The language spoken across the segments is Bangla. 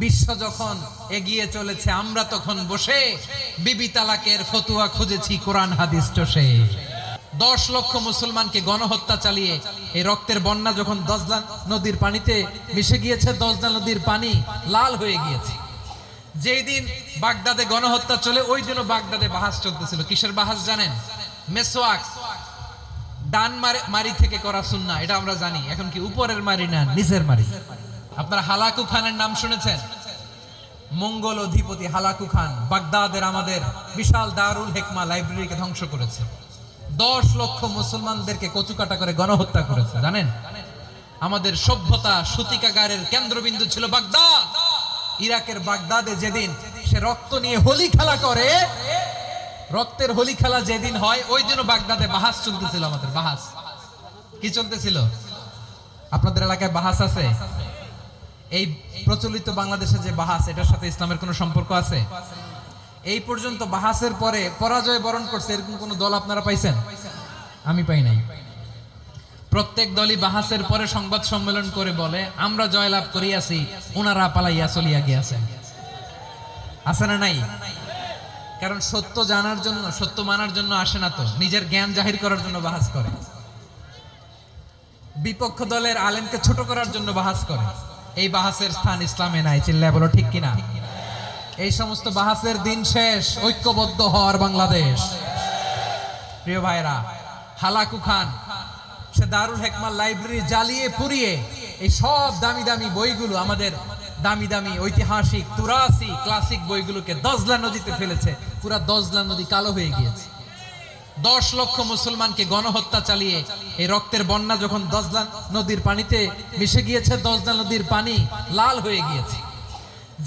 বিশ্ব যখন এগিয়ে চলেছে আমরা তখন বসে বিবি তালাকের ফতুয়া খুঁজেছি কোরআন হাদিস চষে। 10 লক্ষ মুসলমানকে গণহত্যা চালিয়ে এই রক্তের বন্যা যখন দজলা নদীর পানিতে মিশে গিয়েছে, দজলা নদীর পানি লাল হয়ে গিয়েছে। যেই দিন বাগদাদে গণহত্যা চলে ওই দিনও বাগদাদে বাহাস চলতেছিল। কিসের বাহাস জানেন? মেসওয়াক, ডান মারি থেকে করা সুন্নাহ, এটা আমরা জানি। এখন কি উপরের মারি না নিচের মারি? আপনারা হালাকু খানের নাম শুনেছেন? মঙ্গল অধিপতি হালাকু খান বাগদাদের আমাদের বিশাল দারুল হিকমা লাইব্রেরিকে ধ্বংস করেছে। 10 লক্ষ মুসলমানদেরকে কচুকাটা করে গণহত্যা করেছে। জানেন, আমাদের সভ্যতা সূতিকাগারের কেন্দ্রবিন্দু ছিল বাগদাদ। ইরাকের বাগদাদে যেদিন সে রক্ত নিয়ে হোলি খেলা করে, রক্তের হোলি খেলা যেদিন হয় ওই দিনও বাগদাদে বাহাস চলতেছিল। আমাদের বাহাস কি চলতেছিল? আপনাদের এলাকায় বাহাস আছে? এই প্রচলিত বাংলাদেশে যে বাহাস, এটার সাথে ইসলামের কোনো সম্পর্ক আছে? এই পর্যন্ত বাহাসের পরে পরাজয় বরণ করছে এরকম কোন দল আপনারা পাইছেন? আমি পাই নাই। প্রত্যেক দলই বাহাসের পরে সংবাদ সম্মেলন করে বলে আমরা জয়লাভ করিয়াছি, ওনারা পালাইয়া চলিয়া গিয়াছেন। আছে না নাই? কারণ সত্য জানার জন্য, সত্য মানার জন্য আসে না তো, নিজের জ্ঞান জাহির করার জন্য বাহাস করে। বিপক্ষ দলের আলেমকে ছোট করার জন্য বাহাস করে। এই বাহাসের স্থান ইসলামে নাই। চিল্লায় বলো ঠিক কিনা? এই সমস্ত বাহাসের দিন শেষ। ঐক্যবদ্ধ হওয়ার বাংলাদেশ। প্রিয় ভাইরা, হালাকু খান সে দারুল হিকমা লাইব্রেরি জ্বালিয়ে পুড়িয়ে এই সব দামি দামি বইগুলো, আমাদের দামি দামি ঐতিহাসিক তুরাসি ক্লাসিক বইগুলোকে দজলা নদীতে ফেলেছে। পুরা দজলা নদী কালো হয়ে গিয়েছে। 10 লক্ষ মুসলমানকে গণহত্যা চালিয়ে এই রক্তের বন্যা যখন দজলা নদীর পানিতে মিশে গিয়েছে, দজলা নদীর পানি লাল হয়ে গিয়েছে।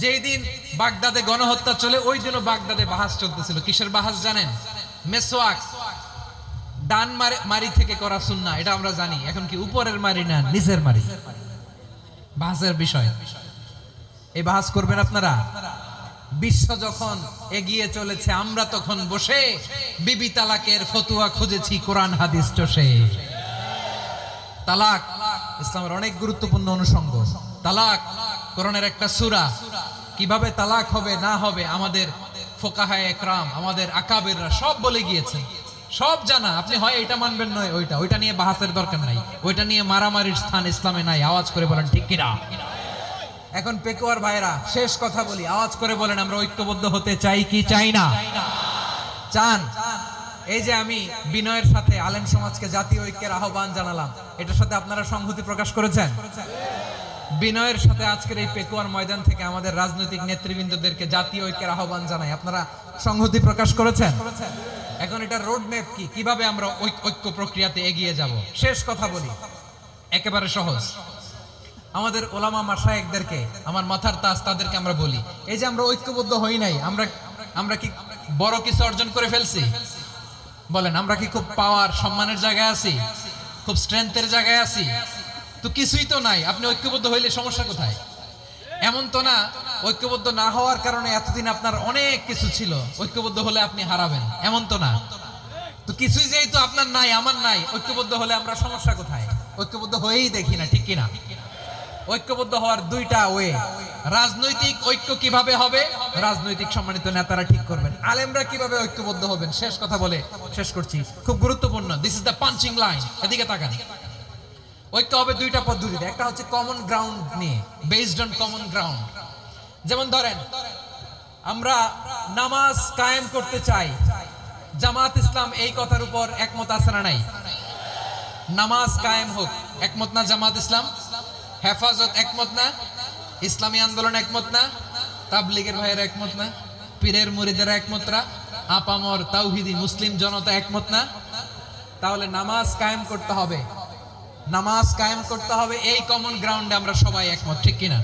যেই দিন বাগদাদে গণহত্যা চলে ওই দিনও বাগদাদে বাহাস চলতেছিল। কিসের বাহাস জানেন? মেসওয়াক, ডান মারি থেকে করা সুন্নাহ, এটা আমরা জানি। এখন কি উপরের মারি না নিচের মারি? বাহাসের বিষয়। এই বাহাস করবেন আপনারা? বিশ্ব যখন এগিয়ে চলেছে আমরা তখন বসে বিবি তালাকের ফতুয়া খুঁজেছি কোরআন হাদিস চষে। তালাক ইসলামের অনেক গুরুত্বপূর্ণ অনুষঙ্গ। তালাক কোরআনের একটা সূরা। কিভাবে তালাক হবে না হবে আমাদের ফুকাহায়ে ইকরাম, আমাদের আকাবেররা সব বলে গিয়েছেন, সব জানা। আপনি হয় এটা মানবেন নয় ওইটা নিয়ে বাহাসের দরকার নাই। ওইটা নিয়ে মারামারির স্থান ইসলামে নাই। আওয়াজ করে বলেন ঠিক কিনা? এখন পেকুয়ার ভাইরা, শেষ কথা বলি, আওয়াজ করে বলেন আমরা ঐক্যবদ্ধ হতে চাই কি চাই না? চান? এই যে আমি বিনয়ের সাথে আলেম সমাজকে জাতীয় ঐক্যের আহ্বান জানালাম, এটার সাথে আপনারা সংহতি প্রকাশ করেছেন? বিনয়ের সাথে আজকের এই পেকুয়ার ময়দান থেকে আমাদের রাজনৈতিক নেতৃবৃন্দদেরকে জাতীয় ঐক্যের আহ্বান জানাই, আপনারা সংহতি প্রকাশ করেছেন? এখন এটা রোড ম্যাপ কি, কিভাবে আমরা ঐক্য প্রক্রিয়াতে এগিয়ে যাব? শেষ কথা বলি, একেবারে সহজ। আমাদের ওলামা মাশায়েখদেরকে, আমার মাথার তাজ, তাদেরকে আমরা বলি, এই যে আমরা ঐক্যবদ্ধ হই নাই, আমরা কি বড় কিছু অর্জন করে ফেলছি? বলেন, আমরা কি খুব পাওয়ার সম্মানের জায়গায় আছি? খুব স্ট্রেংথের জায়গায় আছি? তো কিছুই তো নাই। আপনি ঐক্যবদ্ধ হইলে সমস্যা কোথায়? এমন তো না ঐক্যবদ্ধ না হওয়ার কারণে এতদিন আপনার অনেক কিছু ছিল, ঐক্যবদ্ধ হলে আপনি হারাবেন, এমন তো না। তো কিছুই যেহেতু আপনার নাই, আমার নাই, ঐক্যবদ্ধ হলে আমরা সমস্যা কোথায়? ঐক্যবদ্ধ হয়েই দেখি না, ঠিক কিনা? ঐক্যবদ্ধ হওয়ার দুইটা ওয়ে। রাজনৈতিক ঐক্য কিভাবে হবে? রাজনৈতিক সম্মানিত নেতারা ঠিক করবেন। আলেমরা কিভাবে ঐক্যবদ্ধ হবেন? শেষ কথা বলে শেষ করছি, খুব গুরুত্বপূর্ণ। This is the punching line. এদিকে তাকান। ঐক্য হবে দুইটা পদ্ধতিতে। একটা হচ্ছে কমন গ্রাউন্ড নিয়ে, বেসড অন কমন গ্রাউন্ড। যেমন ধরেন, আমরা নামাজ কায়েম করতে চাই, জামাত ইসলাম এই কথার উপর একমত আছে না নাই? নামাজ কায়েম হোক, একমত না জামাত ইসলাম? হেফাজত একমত না? ইসলামী আন্দোলন একমত না? তাবলীগের ভাইয়েরা একমত না? পীরের মুরিদেরা একমত না? আপামর তাওহীদি মুসলিম জনতা একমত না? তাহলে নামাজ কায়েম করতে হবে, নামাজ কায়েম করতে হবে এই কমন গ্রাউন্ডে আমরা সবাই একমত, ঠিক কিনা?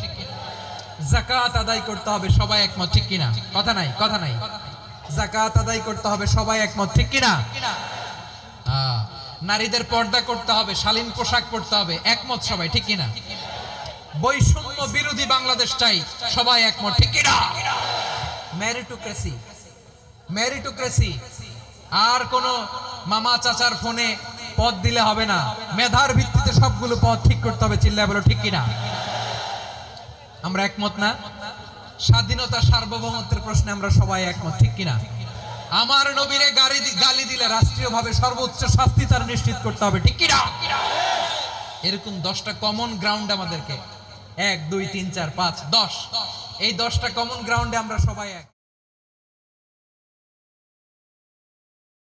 যাকাত আদায় করতে হবে, সবাই একমত, ঠিক কিনা? কথা নাই, কথা নাই। যাকাত আদায় করতে হবে, সবাই একমত, ঠিক কিনা? নারীদের পর্দা করতে হবে, শালীন পোশাক পরতে হবে, একমত সবাই, ঠিক কিনা? বৈষম্য বিরোধী বাংলাদেশ চাই, সবাই একমত, ঠিক কিনা? Meritocracy, meritocracy. আর কোন মামা চাচার ফোনে পদ দিলে হবে না, মেধার ভিত্তিতে সবগুলো পদ ঠিক করতে হবে। চিল্লায় বলো ঠিক কিনা? আমরা একমত না? স্বাধীনতা সার্বভৌমত্বের প্রশ্নে আমরা সবাই একমত, ঠিক কিনা? আমার নবীরে গালি দিলে রাষ্ট্রীয়ভাবে সর্বোচ্চ শাস্তি তার নিশ্চিত করতে হবে, ঠিক কিনা? এরকম 10টা কমন গ্রাউন্ড আমাদেরকে, 1 2 3 4 5 10, এই 10টা কমন গ্রাউন্ডে আমরা সবাই এক।